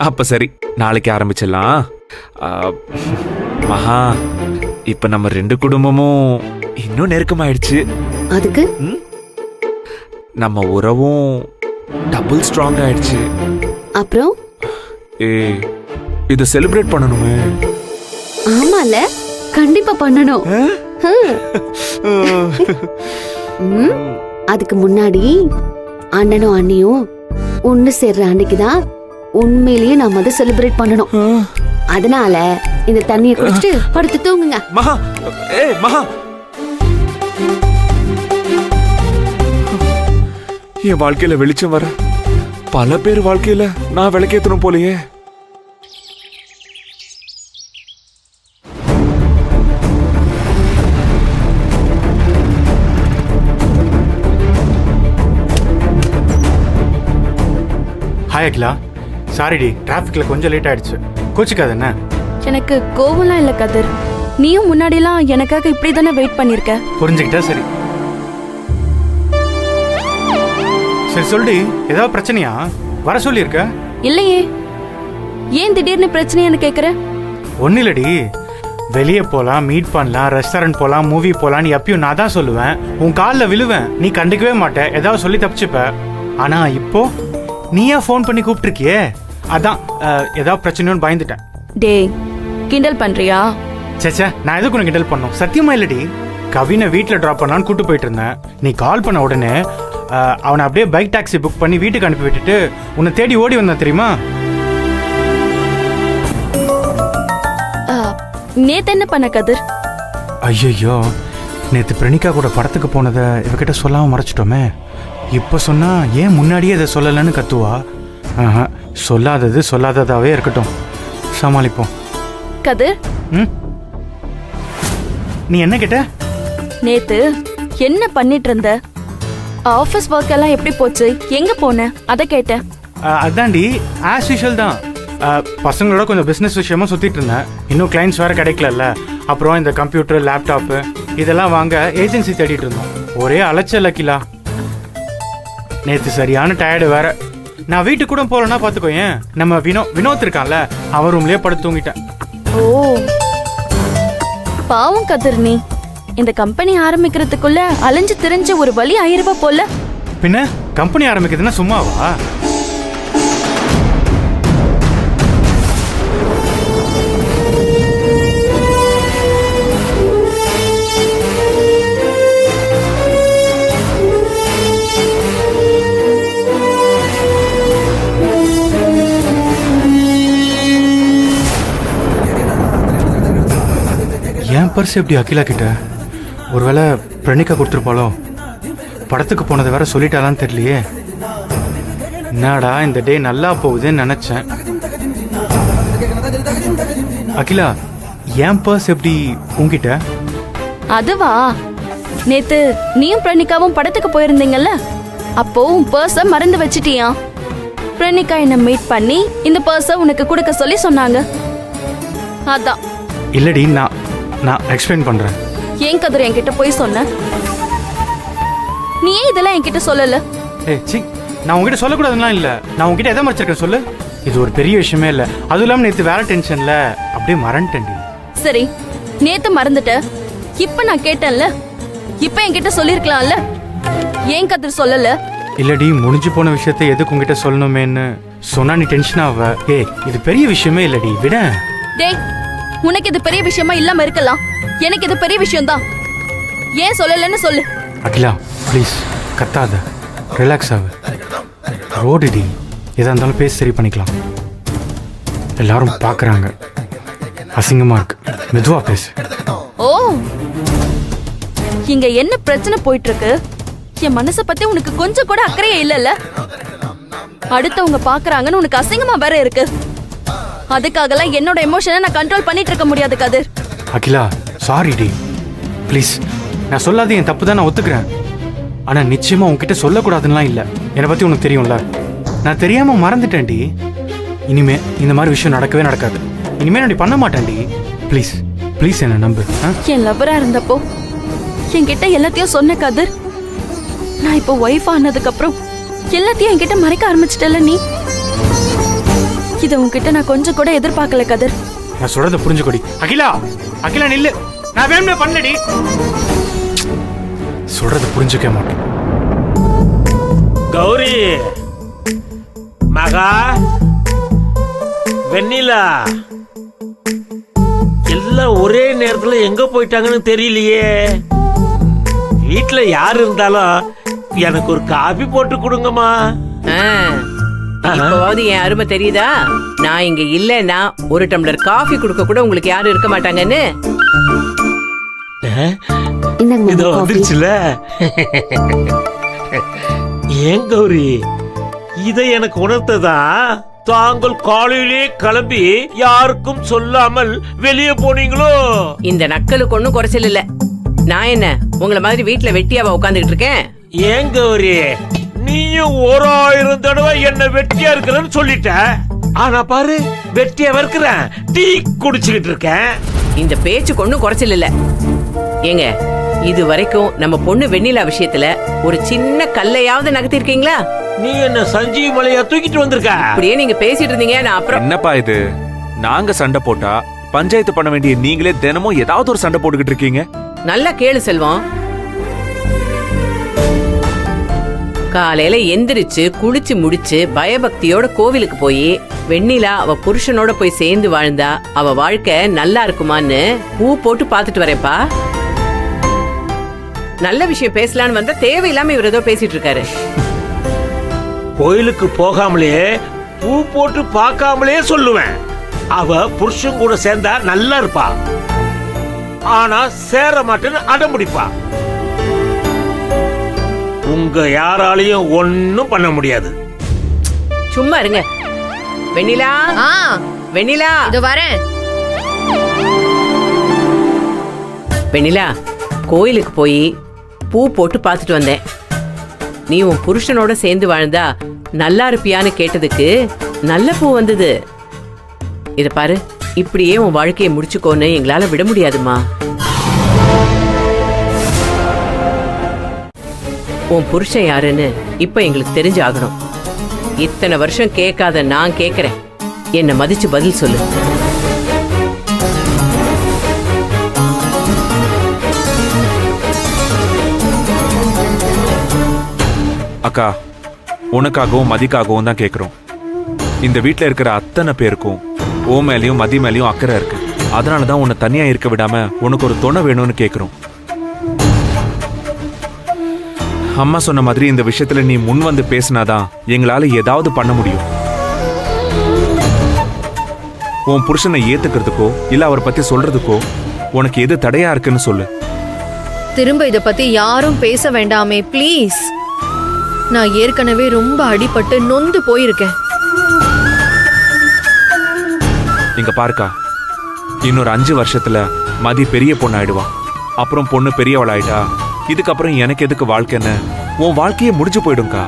அப்ப சரி, நாளைக்கு ஆரம்பிச்சிடலாம். மகா, இப்ப நம்ம 2 குடும்பமும் இன்னும் நெருக்கமாயிடுச்சு. அதுக்கு நம்ம உறவும் டபுள் ஸ்ட்ராங் ஆயிடுச்சு. அப்புறம் இத செலிப்ரேட் பண்ணணுமே. ஆமால, கண்டிப்பா பண்ணணும். அதுக்கு முன்னாடி அண்ணனும் அண்ணியும் ஒண்ணு சேர்ற அன்னைக்குதான் உண்மையிலேயே நாம அதை செலிப்ரேட் பண்ணணும். அதனால இந்த தண்ணியை குடிச்சிட்டு படுத்து தூங்குங்க. மகா, மகா, என் வாழ்க்கையில வெளிச்சம் வர பல பேர் வாழ்க்கையில நான் விளக்கேத்தணும் போலயே. ஹாய் அகிலா, சாரிடி, டிராஃபிக்ல கொஞ்சம் லேட் ஆயிடுச்சு. கோச்சிக்காது என்ன? எனக்கு கோவம்லாம் இல்லை கதிர். நீயும் முன்னாடிலாம் எனக்காக இப்படி தானே வெயிட் பண்ணிருக்க. புரிஞ்சுக்கிட்டா சரி. சரி சொல்டி, ஏதாவது பிரச்சனையா? வர சொல்லியிருக்க? இல்லையே, ஏன் திடீர்னு பிரச்சனையான்னு கேக்குற? ஒன்னும் இல்லடி, வெளியே போலாம், மீட் பண்ணலாம், ரெஸ்டாரண்ட் போலாம், மூவி போலான்னு எப்பயும் நான் தான் சொல்லுவேன். உன் காலில் விழுவேன், நீ கண்டுக்கவே மாட்ட, ஏதாவது சொல்லி தப்பிச்சுப்ப. ஆனா இப்போ நீயா ஃபோன் பண்ணி கூப்பிட்டுருக்கியே, அதான் ஏதாவது பிரச்சனையோன்னு பயந்துட்டேன். டேய், கிண்டல் பண்றியா? சேச்சா, நான் எதுக்கு உனக்கு கிண்டல் பண்ணோம்? சத்தியமா இல்லடி. கவினை வீட்டில் ட்ராப் பண்ணலான்னு கூட்டு போயிட்டு இருந்தேன். நீ கால் பண்ண உடனே அவனை அப்படியே பைக் டாக்ஸி புக் பண்ணி வீட்டுக்கு அனுப்பி விட்டுட்டு உன்னை தேடி ஓடி வந்தான் தெரியுமா? நேத்து என்ன பண்ண கதிர்? ஐயோ, நேற்று பிரணிகா கூட படத்துக்கு போனதை இவகிட்ட சொல்லாமல் மறைச்சிட்டோமே. இப்போ சொன்னா ஏன் முன்னாடியே அதை சொல்லலைன்னு கத்துவா. சொல்லாதது சொல்லாததாவே இருக்கட்டும், சமாளிப்போம். கதிர், நீ என்ன கேட்ட? நேத்து என்ன பண்ணிட்டு இருந்த? ஆபீஸ் ஒர்க் எல்லாம் எப்படி போச்சு? எங்க போன? அத கேட்டேன். அதான்டி, ஆஸ் யூஷுவல் தான். பசங்களோட கொஞ்சம் பிஸ்னஸ் விஷயமா சுற்றிட்டு இருந்தேன். இன்னும் கிளைண்ட்ஸ் வேறு கிடைக்கல. அப்புறம் இந்த கம்ப்யூட்டர், லேப்டாப்பு இதெல்லாம் வாங்க ஏஜென்சி தேடிட்டு இருந்தோம். ஒரே அலைச்சல் அகிலா. நேற்று சரியான டயர்டு வேற. நான் வீட்டுக்கு கூட போகலன்னா பார்த்துக்கோ. ஏன் நம்ம வினோத் இருக்கான்ல, அவன் ரூம்லேயே படுத்து தூங்கிட்டேன். ஓ பாவம் கதிர், நீ இந்த கம்பெனி ஆரம்பிக்கிறதுக்குள்ள அலைஞ்சு திரிஞ்ச ஒரு வழி ஆயிருவா போல. பின்ன கம்பெனி ஆரம்பிக்கிறதுன்னா சும்மாவா? என் பர்ஸ் எப்படி அகிலா கிட்ட? ஒருவேளை பிரணிகா கொடுத்துருப்பாளோ? படத்துக்கு போனதை வேற சொல்லிட்டாலான்னு தெரியலையே. என்னடா இந்த டே நல்லா போகுதுன்னு நினைச்சேன். அகிலா, என் பர்ஸ் எப்படி உன்கிட்ட? அதுவா, நேத்து நீயும் பிரணிகாவும் படத்துக்கு போயிருந்தீங்கல்ல, அப்போ உன் பர்ஸ மறந்து வச்சிட்டியா? பிரணிகா என்ன மீட் பண்ணி இந்த பர்ஸ உனக்கு கொடுக்க சொல்லி சொன்னாங்க. அதான். இல்லடி, நான் எக்ஸ்பிளைன் பண்றேன். ஏன் கதிர் என்கிட்ட போய் சொன்ன? நீ ஏன் இதெல்லாம் என்கிட்ட சொல்லல? நான் உங்ககிட்ட சொல்லக்கூடாதுலாம் இல்ல. நான் உங்ககிட்ட எதை மறைச்சிருக்கேன் சொல்லு? இது ஒரு பெரிய விஷயமே இல்ல. அதுவும் இல்லாம நேத்து வேற டென்ஷன்ல அப்படியே மறந்துட்டேன்டி. சரி, நேத்து மறந்துட்ட. இப்ப நான் கேட்டேன்ல, இப்ப என்கிட்ட சொல்லிருக்கலாம்ல. ஏன் கதிர் சொல்லல? இல்லடி, முடிஞ்சு போன விஷயத்தை எதுக்கு உங்ககிட்ட சொல்லணுமேன்னு சொன்னா நீ டென்ஷன் ஆவ. இது பெரிய விஷயமே இல்லடி, விட. டேய், உனக்கு இது பெரிய விஷயமா இல்லாம இருக்கலாம், எனக்கு இது பெரிய விஷயம் தான். ஏன் சொல்லலன்னு சொல்லு. அகிலா ப்ளீஸ், கத்தாத, ரிலாக்ஸ் ஆகு. ரோடுடி, எதா இருந்தாலும் பேசி சரி பண்ணிக்கலாம். எல்லாரும் பாக்குறாங்க, அசிங்கமா இருக்கு. மெதுவா பேசு. ஓ, இங்க என்ன பிரச்சனை போயிட்டு இருக்கு? என் மனச பத்தி உனக்கு கொஞ்சம் கூட அக்கறையே இல்லல்ல. அடுத்தவங்க பாக்குறாங்கன்னு உனக்கு அசிங்கமா வேற இருக்கு. அதுக்காகலாம் என்னோட எமோஷனை நான் கண்ட்ரோல் பண்ணிட்டு இருக்க முடியாது கதிர். அகிலா சாரி டி, ப்ளீஸ். நான் சொல்லாத என் தப்பு தான், நான் ஒத்துக்கிறேன். ஆனா நிச்சயமா உன்கிட்ட சொல்லக்கூடாதுன்னா இல்ல. என்னை பத்தி உனக்கு தெரியும்ல, நான் தெரியாம மறந்துட்டேன் டி. இனிமே இந்த மாதிரி விஷயம் நடக்கவே நடக்காது. இனிமே நான் பண்ண மாட்டேன் டி. ப்ளீஸ் ப்ளீஸ் என்ன நம்பு. என் லவ்வரா இருந்தப்போ என்கிட்ட எல்லாத்தையும் சொன்ன கதிர். நான் இப்போ ஒய்ஃப் ஆனதுக்கு அப்புறம் எல்லாத்தையும் என்கிட்ட மறைக்க ஆரம்பிச்சிட்டல நீ. இதை உன்கிட்ட நான் கொஞ்சம் கூட எதிர்பார்க்கல கதிர். நான் சொல்றத புரிஞ்சுக்கோடி. அகிலா, அகிலா நில்லு. நான் வேணுமே பண்ணடி. சொல்றத புரிஞ்சுக்க மாட்டேன். கௌரி, மகா, வெண்ணிலா எல்லாம் ஒரே நேரத்துல எங்க போயிட்டாங்கன்னு தெரியலையே. வீட்டுல யார் இருந்தாலும் எனக்கு ஒரு காபி போட்டு கொடுங்கம்மா. இப்பவாவது என் அருமை தெரியுதா? நான் இங்க இல்லைன்னா ஒரு டம்ளர் காஃபி குடுக்க கூட உங்களுக்கு யாரும் இருக்க மாட்டாங்கன்னு. இந்தாங்க இதோ மாமா காஃபி. வந்துருச்சுல. ஏன் கௌரி, இதை எனக்கு உணர்த்ததா தாங்கள் காலையிலே கிளம்பி யாருக்கும் சொல்லாமல் வெளியே போனீங்களோ? இந்த நக்கலுக்கு ஒண்ணும் குறைச்சல் இல்ல. நான் என்ன உங்களை மாதிரி வீட்டுல வெட்டியாவா உட்காந்துக்கிட்டு இருக்கேன்? ஏன் கௌரி, நீயும் 1000 தடவை என்ன வெட்டியா இருக்கிறன்னு சொல்லிட்ட. ஆனா பாரு, வெட்டியா இருக்கிறேன், டீ குடிச்சுக்கிட்டு இருக்கேன். இந்த பேச்சுக்கு ஒண்ணும் குறைச்சல் இல்ல. ஏங்க, இது வரைக்கும் நம்ம பொண்ணு வெண்ணிலா விஷயத்துல ஒரு சின்ன கல்லையாவது நகர்த்திருக்கீங்களா? நீ என்ன சஞ்சீவ் மலையா தூக்கிட்டு வந்திருக்க? அப்படியே நீங்க பேசிட்டு இருந்தீங்க. நான் அப்புறம் என்னப்பா இது? நாங்க சண்டை போட்டா பஞ்சாயத்து பண்ண வேண்டிய நீங்களே தினமும் ஏதாவது ஒரு சண்டை போட்டுக்கிட்டு இருக்கீங்க. நல்லா கேளு செல்வம். காலையில எந்திரிச்சு குளிச்சு முடிச்சு பயபக்தியோட கோவிலுக்கு போய் வெண்ணிலா அவ புருஷனோட போய் சேர்ந்து வாழ்ந்தா அவ வாழ்க்கை நல்லா இருக்குமான்னு பூ போட்டு பாத்துட்டு வரேன்ப்பா. நல்ல விஷயம் பேசலான்னு வந்தா தேவையில்லாம இவர் ஏதோ பேசிட்டு இருக்காரு. கோயிலுக்கு போகாமலே பூ போட்டு பார்க்காமலே சொல்லுவேன், அவ புருஷன் கூட சேர்ந்தா நல்லா இருப்பா. ஆனா சேர மாட்டேன்னு அடம்பிடிப்பா. உங்க யாராலையும் ஒன்னும் பண்ண முடியாது. சும்மா இருங்க. வெண்ணிலா, வெண்ணிலா, இதோ வரேன். வெண்ணிலா, கோயிலுக்கு போய் பூ போட்டு பார்த்துட்டு வந்தேன். நீ உன் புருஷனோட சேர்ந்து வாழ்ந்தா நல்லா இருப்பியான்னு கேட்டதுக்கு நல்ல பூ வந்தது. இத பாரு, இப்படியே உன் வாழ்க்கையை முடிச்சுக்கோன்னு எங்களால விட முடியாதுமா. உன் புருஷன் யாருன்னு இப்ப எங்களுக்கு தெரிஞ்சாகணும். இத்தனை வருஷம் கேட்காத நான் கேட்கிறேன். என்ன மதிச்சு பதில் சொல்லு. அக்கா, உனக்காகவும் மதிக்காகவும் தான் கேக்குறோம். இந்த வீட்ல இருக்கிற அத்தனை பேருக்கும் ஓ மேலயும் மதி மேலயும் அக்கறை இருக்கு. அதனாலதான் உன்னை தனியா இருக்க விடாம உனக்கு ஒரு துணை வேணும்னு கேக்குறோம். அம்மா சொன்ன மாதிரி இந்த விஷயத்துல நீ முன் வந்து பேசினாதான் எங்களால ஏதாவது பண்ண முடியும். உன் புருஷனை ஏத்துக்கிறதுக்கோ இல்ல அவரை பத்தி சொல்றதுக்கோ உனக்கு எது தடையா இருக்குன்னு சொல்லு. திரும்ப இத பத்தி யாரும் பேச வேண்டாமே ப்ளீஸ். நான் ஏற்கனவே ரொம்ப அடிபட்டு நொந்து போயிருக்கேன். இங்க பாருக்கா, இன்னொரு 5 வருஷத்துல மதி பெரிய பொண்ணு ஆயிடுவா. அப்புறம் பொண்ணு பெரியவள் ஆயிட்டா இதுக்கப்புறம் எனக்கு எதுக்கு வாழ்க்கைன்னு உன் வாழ்க்கையே முடிஞ்சு போயிடும்க்கா.